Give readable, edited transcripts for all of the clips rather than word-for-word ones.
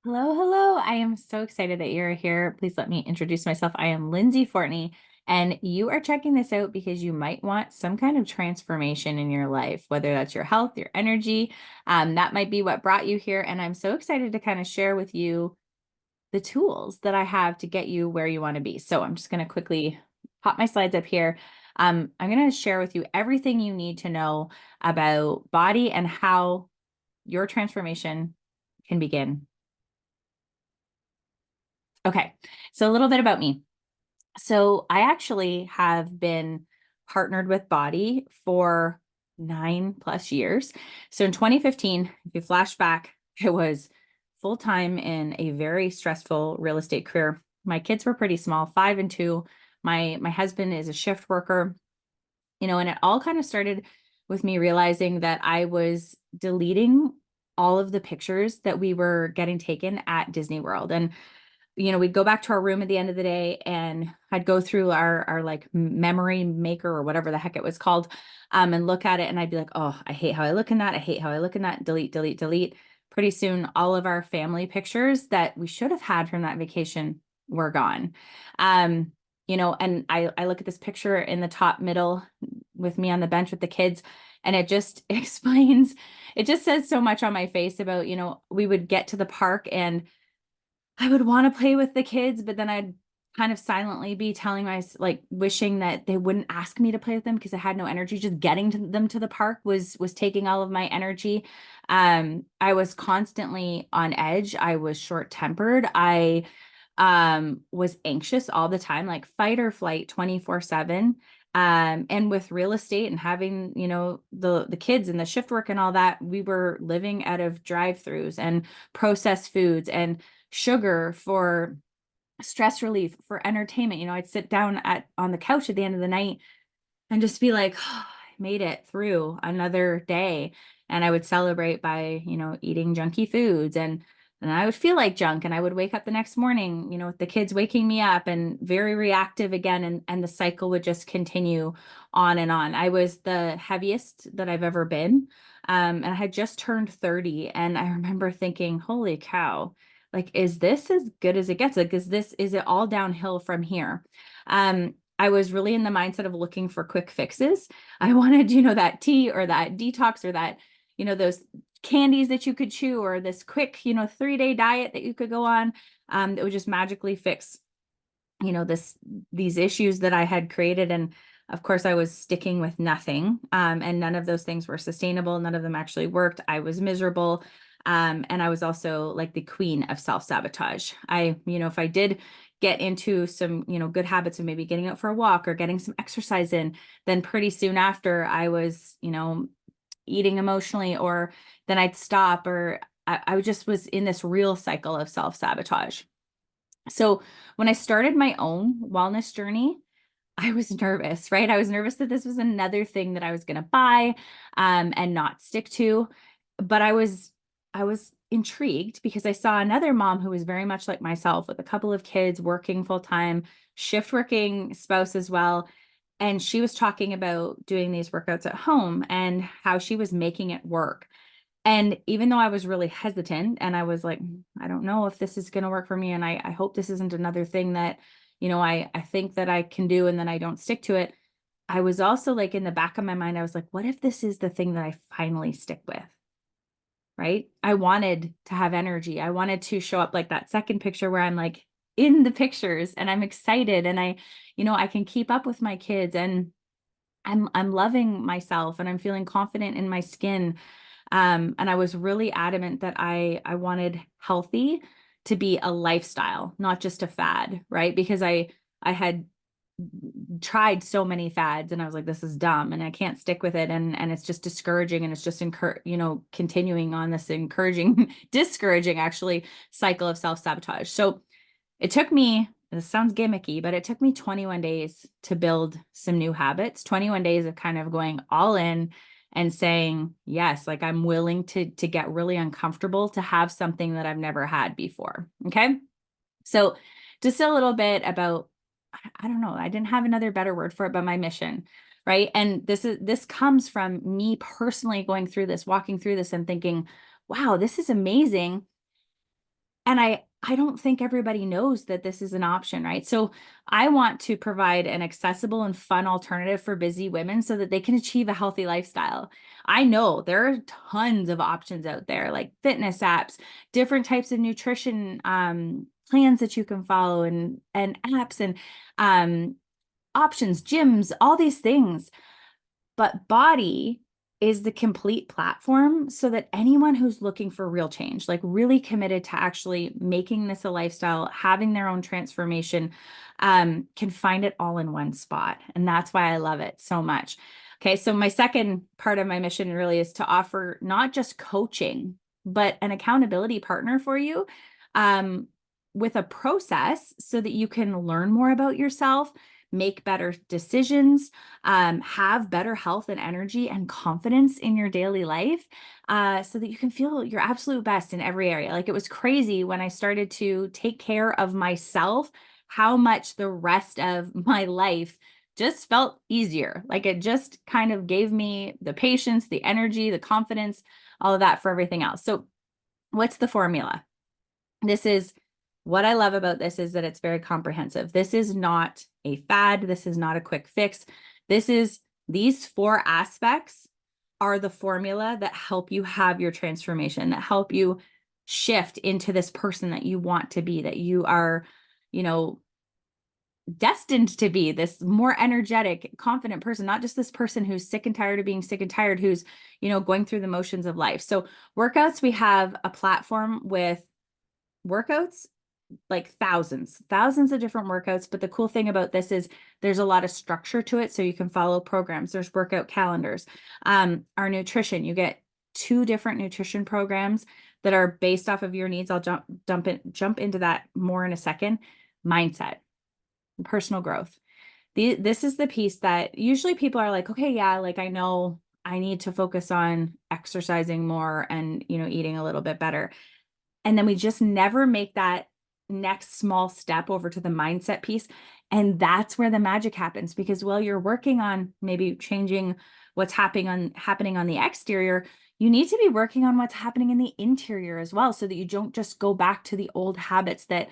Hello, hello. I am so excited that you're here. Please let me introduce myself. I am Lindsay Fortney, and you are checking this out because you might want some kind of transformation in your life, whether that's your health, your energy. That might be what brought you here. And I'm so excited to kind of share with you the tools that I have to get you where you want to be. So I'm just going to quickly pop my slides up here. I'm going to share with you everything you need to know about body and how your transformation can begin. Okay, so a little bit about me. So I actually have been partnered with Body for 9+ years. So in 2015, if you flash back, I was full time in a very stressful real estate career. My kids were pretty small, 5 and 2. My husband is a shift worker, and it all kind of started with me realizing that I was deleting all of the pictures that we were getting taken at Disney World. And we'd go back to our room at the end of the day and I'd go through our like memory maker or whatever the heck it was called, and look at it. And I'd be like, oh, I hate how I look in that. I hate how I look in that. Delete, delete, delete. Pretty soon, all of our family pictures that we should have had from that vacation were gone. Um, and I look at this picture in the top middle with me on the bench with the kids, and it just explains, it just says so much on my face about, we would get to the park and I would want to play with the kids, but then I'd kind of silently be telling like wishing that they wouldn't ask me to play with them because I had no energy. Just getting to them to the park was taking all of my energy. I was constantly on edge. I was short-tempered. I was anxious all the time, like fight or flight 24/7. And with real estate and having, the kids and the shift work and all that, we were living out of drive-throughs and processed foods and sugar for stress relief, for entertainment. I'd sit down on the couch at the end of the night and just be like, oh, I made it through another day. And I would celebrate by, eating junky foods, and I would feel like junk, and I would wake up the next morning, with the kids waking me up and very reactive again. And the cycle would just continue on and on. I was the heaviest that I've ever been. And I had just turned 30. And I remember thinking, holy cow, like, is this as good as it gets? Like, is it all downhill from here? I was really in the mindset of looking for quick fixes. I wanted, that tea or that detox or that, those candies that you could chew or this quick, 3-day diet that you could go on, that would just magically fix, these issues that I had created. And of course, I was sticking with nothing. And none of those things were sustainable. None of them actually worked. I was miserable. And I was also like the queen of self-sabotage. If I did get into some, good habits of maybe getting out for a walk or getting some exercise in, then pretty soon after I was, eating emotionally, or then I'd stop, or I just was in this real cycle of self-sabotage. So when I started my own wellness journey, I was nervous, right? I was nervous that this was another thing that I was going to buy, and not stick to. But I was intrigued because I saw another mom who was very much like myself with a couple of kids working full time, shift working spouse as well. And she was talking about doing these workouts at home and how she was making it work. And even though I was really hesitant and I was like, I don't know if this is going to work for me. And I hope this isn't another thing that, I think that I can do and then I don't stick to it. I was also like in the back of my mind, I was like, what if this is the thing that I finally stick with? Right. I wanted to have energy. I wanted to show up like that second picture where I'm like in the pictures and I'm excited and I can keep up with my kids and I'm loving myself and I'm feeling confident in my skin. And I was really adamant that I wanted healthy to be a lifestyle, not just a fad, right? Because I had tried so many fads and I was like, this is dumb and I can't stick with it. And it's just discouraging. And it's just continuing on this encouraging, discouraging actually cycle of self-sabotage. So it took me, this sounds gimmicky, but it took me 21 days to build some new habits, 21 days of kind of going all in and saying, yes, like I'm willing to get really uncomfortable to have something that I've never had before. Okay. So just a little bit about, I don't know, I didn't have another better word for it, but my mission, right? And this comes from me personally going through this, walking through this and thinking, wow, this is amazing. And I don't think everybody knows that this is an option, right? So I want to provide an accessible and fun alternative for busy women so that they can achieve a healthy lifestyle. I know there are tons of options out there, like fitness apps, different types of nutrition plans that you can follow, and apps and options, gyms, all these things. But Body is the complete platform so that anyone who's looking for real change, like really committed to actually making this a lifestyle, having their own transformation, can find it all in one spot. And that's why I love it so much. Okay, so my second part of my mission really is to offer not just coaching, but an accountability partner for you, um, with a process so that you can learn more about yourself, make better decisions, have better health and energy and confidence in your daily life, so that you can feel your absolute best in every area. Like, it was crazy when I started to take care of myself, how much the rest of my life just felt easier. Like, it just kind of gave me the patience, the energy, the confidence, all of that for everything else. So what's the formula? This is what I love about this, is that it's very comprehensive. This is not a fad. This is not a quick fix. This is, these 4 aspects are the formula that help you have your transformation, that help you shift into this person that you want to be, that you are, you know, destined to be, this more energetic, confident person, not just this person who's sick and tired of being sick and tired, who's, going through the motions of life. So workouts, we have a platform with workouts, like thousands of different workouts. But the cool thing about this is there's a lot of structure to it. So you can follow programs. There's workout calendars. Our nutrition, you get 2 different nutrition programs that are based off of your needs. I'll jump into that more in a second. Mindset, personal growth. This is the piece that usually people are like, okay, yeah, like I know I need to focus on exercising more and, eating a little bit better. And then we just never make that next small step over to the mindset piece. And that's where the magic happens, because while you're working on maybe changing what's happening on the exterior, you need to be working on what's happening in the interior as well, so that you don't just go back to the old habits that,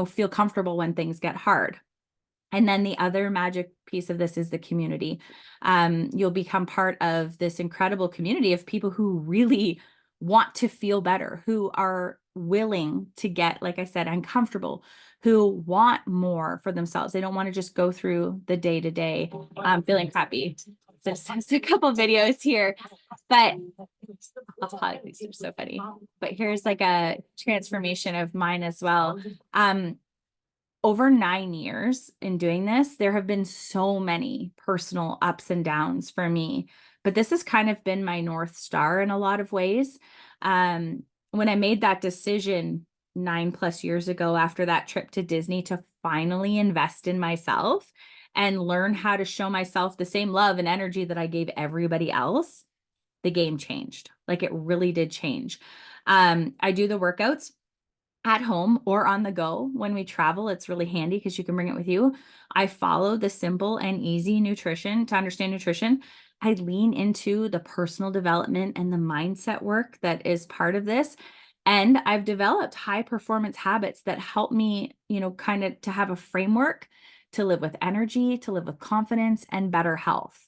feel comfortable when things get hard. And then the other magic piece of this is the community. You'll become part of this incredible community of people who really want to feel better, who are willing to get, like I said, uncomfortable, who want more for themselves. They don't want to just go through the day to day feeling crappy. Just a couple videos here, but these are so funny. But here's like a transformation of mine as well. Over 9 years in doing this, there have been so many personal ups and downs for me, but this has kind of been my North Star in a lot of ways. When I made that decision 9+ years ago, after that trip to Disney, to finally invest in myself and learn how to show myself the same love and energy that I gave everybody else, the game changed. Like, it really did change. I do the workouts at home or on the go. When we travel, it's really handy because you can bring it with you. I follow the simple and easy nutrition to understand nutrition. I lean into the personal development and the mindset work that is part of this. And I've developed high performance habits that help me, kind of to have a framework to live with energy, to live with confidence and better health.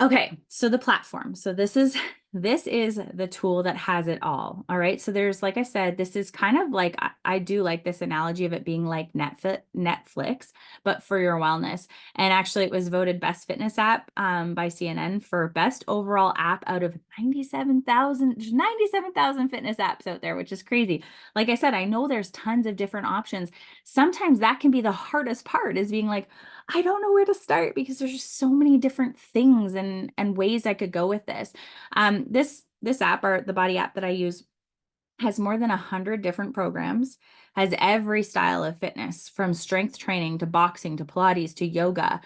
Okay, so the platform. So this is the tool that has it all. All right. So there's, like I said, this is kind of like, I do like this analogy of it being like Netflix, but for your wellness. And actually, it was voted best fitness app by CNN for best overall app out of 97,000 fitness apps out there, which is crazy. Like I said, I know there's tons of different options. Sometimes that can be the hardest part, is being like, I don't know where to start, because there's just so many different things and ways I could go with this. This app, or the Body app that I use, has more than 100 different programs, has every style of fitness, from strength training to boxing to Pilates to yoga.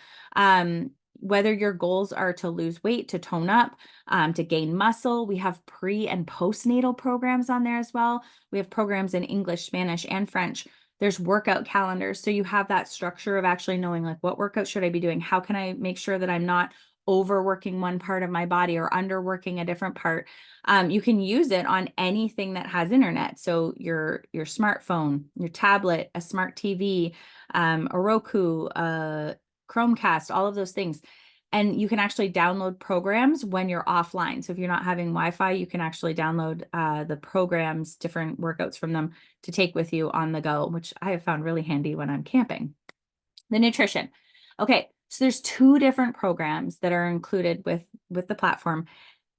Whether your goals are to lose weight, to tone up, to gain muscle, we have pre and postnatal programs on there as well. We have programs in English, Spanish, and French. There's workout calendars. So you have that structure of actually knowing, like, what workout should I be doing? How can I make sure that I'm not overworking one part of my body or underworking a different part, you can use it on anything that has internet. So your smartphone, your tablet, a smart TV, a Roku, a Chromecast, all of those things. And you can actually download programs when you're offline. So if you're not having Wi-Fi, you can actually download the programs, different workouts from them to take with you on the go, which I have found really handy when I'm camping. The nutrition. Okay, so there's two different programs that are included with the platform,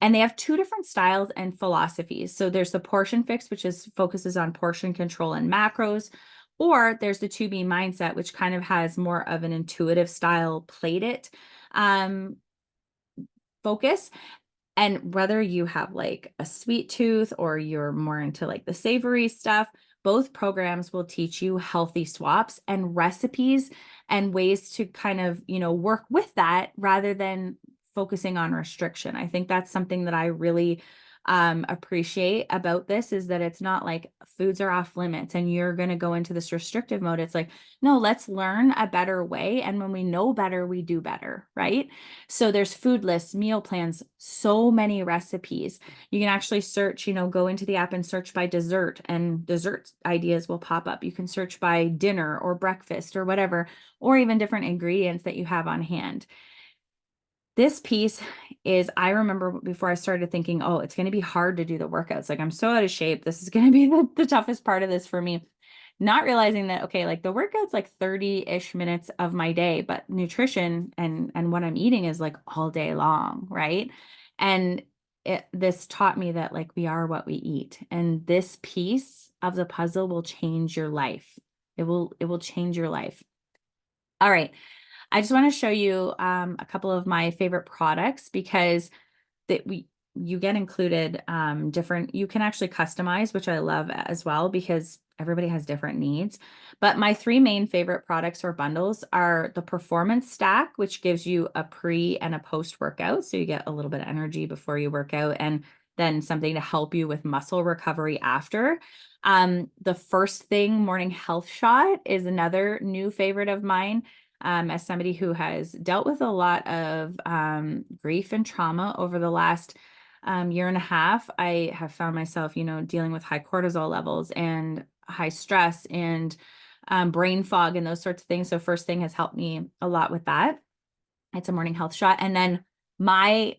and they have two different styles and philosophies. So there's the portion fix, which focuses on portion control and macros, or there's the 2B mindset, which kind of has more of an intuitive style, played it focus. And whether you have like a sweet tooth or you're more into like the savory stuff, both programs will teach you healthy swaps and recipes and ways to kind of, work with that rather than focusing on restriction. I think that's something that I really appreciate about this, is that it's not like foods are off limits and you're going to go into this restrictive mode. It's like, no, let's learn a better way. And when we know better, we do better, right? So there's food lists, meal plans, so many recipes. You can actually search, go into the app and search by dessert, and dessert ideas will pop up. You can search by dinner or breakfast or whatever, or even different ingredients that you have on hand. This piece is, I remember before I started thinking, oh, it's going to be hard to do the workouts. Like, I'm so out of shape. This is going to be the toughest part of this for me. Not realizing that, okay, like the workout's like 30-ish minutes of my day, but nutrition and what I'm eating is like all day long, right? And this taught me that like we are what we eat. And this piece of the puzzle will change your life. It will change your life. All right. I just want to show you a couple of my favorite products, because you get included different, you can actually customize, which I love as well, because everybody has different needs. But my three main favorite products or bundles are the Performance Stack, which gives you a pre and a post workout. So you get a little bit of energy before you work out, and then something to help you with muscle recovery after. The First Thing Morning Health Shot is another new favorite of mine. As somebody who has dealt with a lot of grief and trauma over the last year and a half, I have found myself, dealing with high cortisol levels and high stress and brain fog and those sorts of things. So First Thing has helped me a lot with that. It's a morning health shot. And then my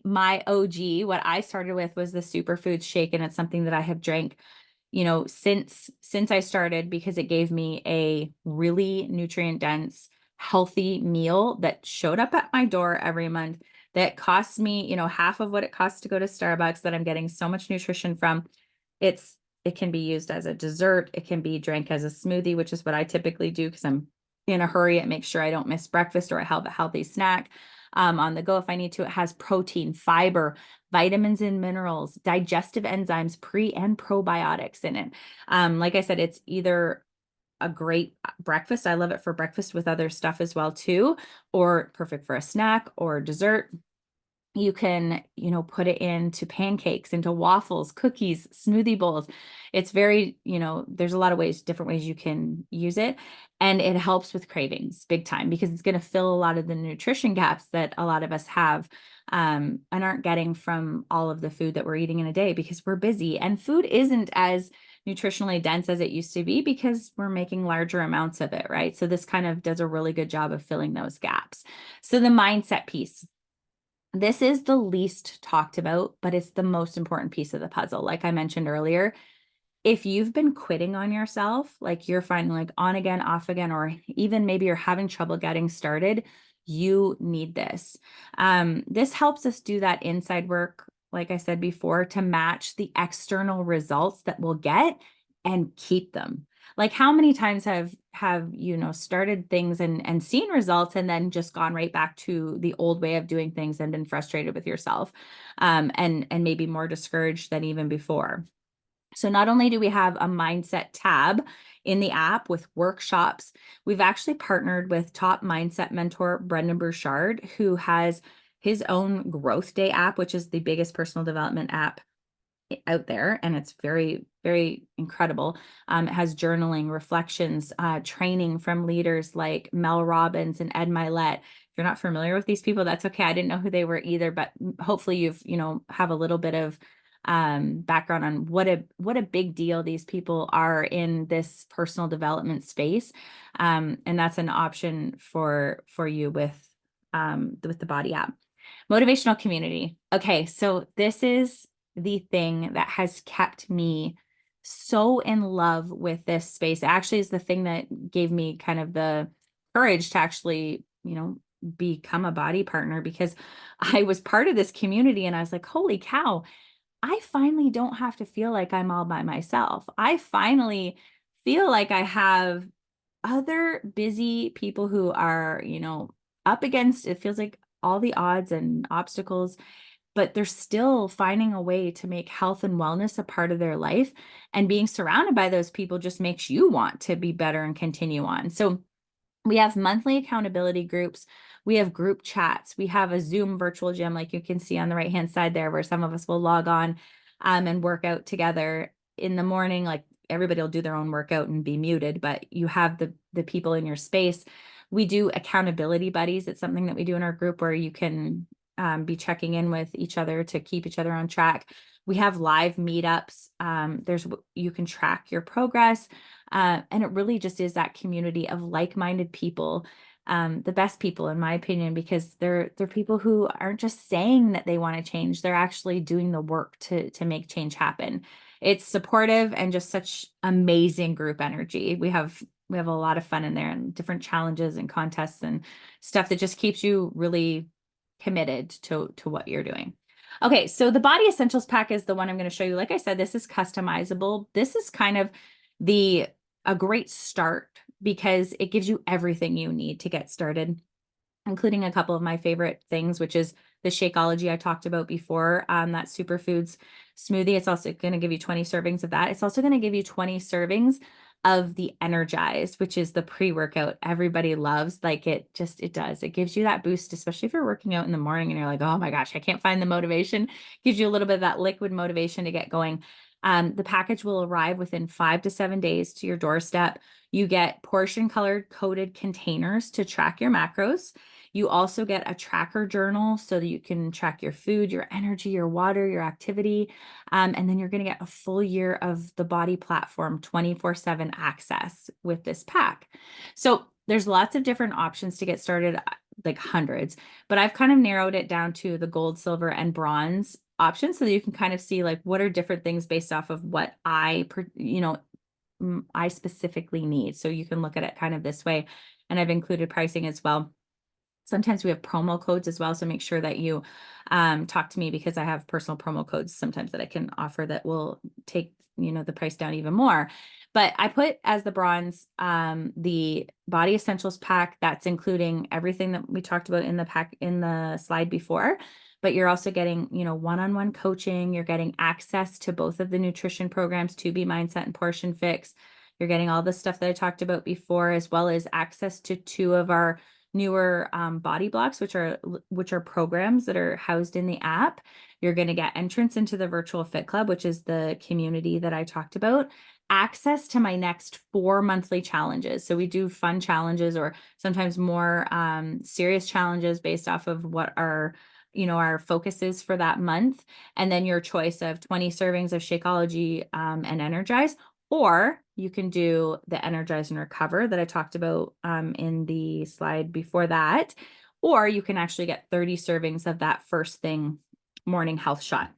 OG, what I started with, was the superfoods shake, and it's something that I have drank since I started, because it gave me a really nutrient dense, healthy meal that showed up at my door every month, that costs me, half of what it costs to go to Starbucks, that I'm getting so much nutrition from. It can be used as a dessert. It can be drank as a smoothie, which is what I typically do because I'm in a hurry. It makes sure I don't miss breakfast, or I have a healthy snack on the go if I need to. It has protein, fiber, vitamins and minerals, digestive enzymes, pre and probiotics in it. Like I said, it's either a great breakfast. I love it for breakfast with other stuff as well too, or perfect for a snack or dessert. You can, put it into pancakes, into waffles, cookies, smoothie bowls. It's very, there's a lot of different ways you can use it. And it helps with cravings big time, because it's going to fill a lot of the nutrition gaps that a lot of us have and aren't getting from all of the food that we're eating in a day, because we're busy, and food isn't as nutritionally dense as it used to be because we're making larger amounts of it, right? So this kind of does a really good job of filling those gaps. So the mindset piece. This is the least talked about, but it's the most important piece of the puzzle. Like I mentioned earlier, if you've been quitting on yourself, like you're finding like on again, off again, or even maybe you're having trouble getting started, you need this. This helps us do that inside work, like I said before, to match the external results that we'll get and keep them. Like, how many times have started things and seen results, and then just gone right back to the old way of doing things and been frustrated with yourself, and maybe more discouraged than even before. So not only do we have a mindset tab in the app with workshops, we've actually partnered with top mindset mentor Brendan Burchard, who has his own Growth Day app, which is the biggest personal development app out there. And it's very, very incredible. It has journaling, reflections, training from leaders like Mel Robbins and Ed Milet, you're not familiar with these people, that's okay. I didn't know who they were either, but hopefully you've, have a little bit of background on what a big deal these people are in this personal development space. And that's an option for you with the Body app. Motivational community. Okay, so this is the thing that has kept me so in love with this space. It actually is the thing that gave me kind of the courage to actually, become a body partner, because I was part of this community and I was like, holy cow, I finally don't have to feel like I'm all by myself. I finally feel like I have other busy people who are, up against, it feels like all the odds and obstacles, but they're still finding a way to make health and wellness a part of their life. And being surrounded by those people just makes you want to be better and continue on. So we have monthly accountability groups. We have group chats. We have a Zoom virtual gym, like you can see on the right-hand side there, where some of us will log on and work out together in the morning. Like everybody will do their own workout and be muted, but you have the people in your space. We do accountability buddies. It's something that we do in our group where you can be checking in with each other to keep each other on track. We have live meetups. You can track your progress. And it really just is that community of like-minded people, the best people, in my opinion, because they're people who aren't just saying that they want to change. They're actually doing the work to make change happen. It's supportive and just such amazing group energy. We have a lot of fun in there, and different challenges and contests and stuff that just keeps you really committed to what you're doing. Okay, so the Body Essentials pack is the one I'm going to show you. Like I said, this is customizable. This is kind of a great start because it gives you everything you need to get started, including a couple of my favorite things, which is the Shakeology I talked about before, that superfoods smoothie. It's also going to give you 20 servings of that. It's also going to give you 20 servings of the Energized, which is the pre-workout everybody loves. Like it does. It gives you that boost, especially if you're working out in the morning and you're like, oh my gosh, I can't find the motivation. Gives you a little bit of that liquid motivation to get going. The package will arrive within 5 to 7 days to your doorstep. You get portion colored coded containers to track your macros. You also get a tracker journal so that you can track your food, your energy, your water, your activity. And then you're going to get a full year of the Body platform 24/7 access with this pack. So there's lots of different options to get started, like hundreds, but I've kind of narrowed it down to the gold, silver, and bronze options so that you can kind of see like what are different things based off of what I specifically need. So you can look at it kind of this way. And I've included pricing as well. Sometimes we have promo codes as well. So make sure that you talk to me, because I have personal promo codes sometimes that I can offer that will take, the price down even more. But I put as the bronze, the Body Essentials pack. That's including everything that we talked about in the pack in the slide before. But you're also getting, one-on-one coaching. You're getting access to both of the nutrition programs, 2B Mindset and Portion Fix. You're getting all the stuff that I talked about before, as well as access to 2 of our newer body blocks, which are programs that are housed in the app. You're going to get entrance into the virtual fit club, which is the community that I talked about, access to my next 4 monthly challenges. So we do fun challenges or sometimes more serious challenges based off of what our focus is for that month. And then your choice of 20 servings of Shakeology and Energize, or you can do the Energize and Recover that I talked about in the slide before that, or you can actually get 30 servings of that first thing morning health shot.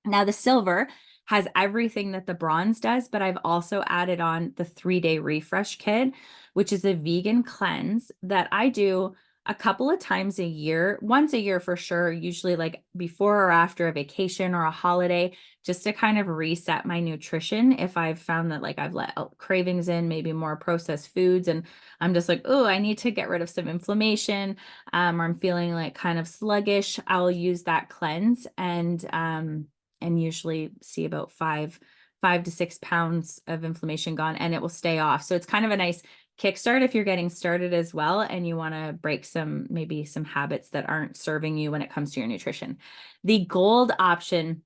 Now the silver has everything that the bronze does, but I've also added on the 3-day refresh kit, which is a vegan cleanse that I do a couple of times a year, once a year for sure, usually like before or after a vacation or a holiday, just to kind of reset my nutrition. If I've found that like I've let cravings in, maybe more processed foods, and I'm just like, oh, I need to get rid of some inflammation, or I'm feeling like kind of sluggish, I'll use that cleanse and usually see about 5 to 6 pounds of inflammation gone, and it will stay off. So it's kind of a nice kickstart if you're getting started as well and you want to break maybe some habits that aren't serving you when it comes to your nutrition. The gold option,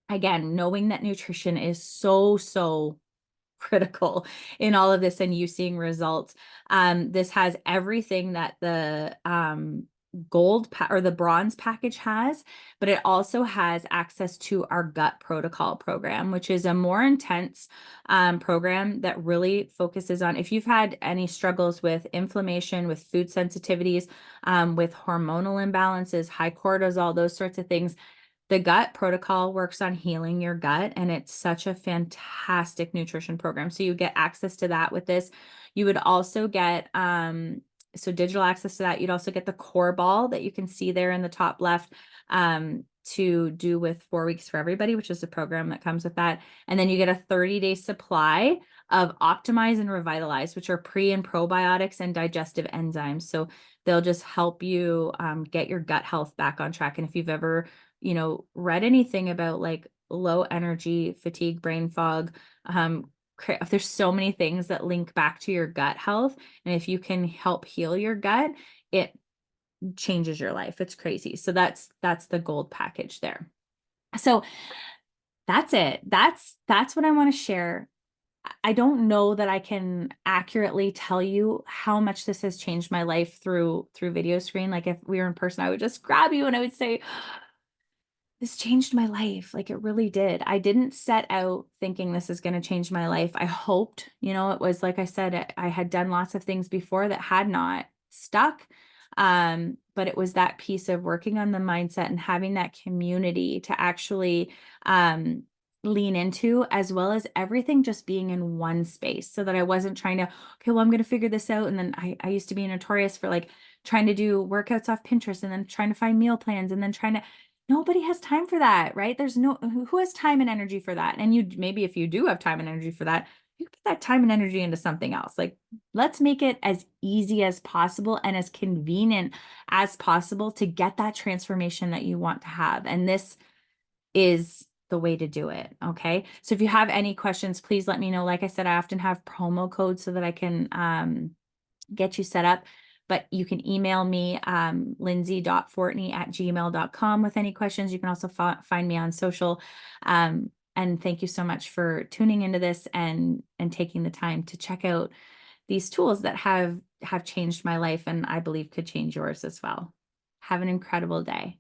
again, knowing that nutrition is so critical in all of this and you seeing results. This has everything that or the bronze package has, but it also has access to our gut protocol program, which is a more intense program that really focuses on if you've had any struggles with inflammation, with food sensitivities, with hormonal imbalances, high cortisol, those sorts of things. The gut protocol works on healing your gut, and it's such a fantastic nutrition program. So you get access to that with this. You would also get so digital access to that. You'd also get the core ball that you can see there in the top left, to do with 4 weeks for everybody, which is the program that comes with that. And then you get a 30-day supply of Optimize and Revitalize, which are pre and probiotics and digestive enzymes. So they'll just help you get your gut health back on track. And if you've ever, read anything about like low energy, fatigue, brain fog, there's so many things that link back to your gut health. And if you can help heal your gut, it changes your life. It's crazy. So that's the gold package there. So that's it. That's what I want to share. I don't know that I can accurately tell you how much this has changed my life through video screen. Like if we were in person, I would just grab you and I would say, this changed my life. Like it really did. I didn't set out thinking this is going to change my life. I hoped, it was like I said, I had done lots of things before that had not stuck. But it was that piece of working on the mindset and having that community to actually lean into, as well as everything just being in one space so that I wasn't trying to, okay, well, I'm going to figure this out. And then I used to be notorious for like trying to do workouts off Pinterest and then trying to find meal plans and then nobody has time for that, right? Who has time and energy for that? And maybe if you do have time and energy for that, you put that time and energy into something else. Like, let's make it as easy as possible and as convenient as possible to get that transformation that you want to have. And this is the way to do it. Okay. So if you have any questions, please let me know. Like I said, I often have promo codes so that I can get you set up. But you can email me, lindsay.fortney@gmail.com with any questions. You can also find me on social. And thank you so much for tuning into this and taking the time to check out these tools that have changed my life and I believe could change yours as well. Have an incredible day.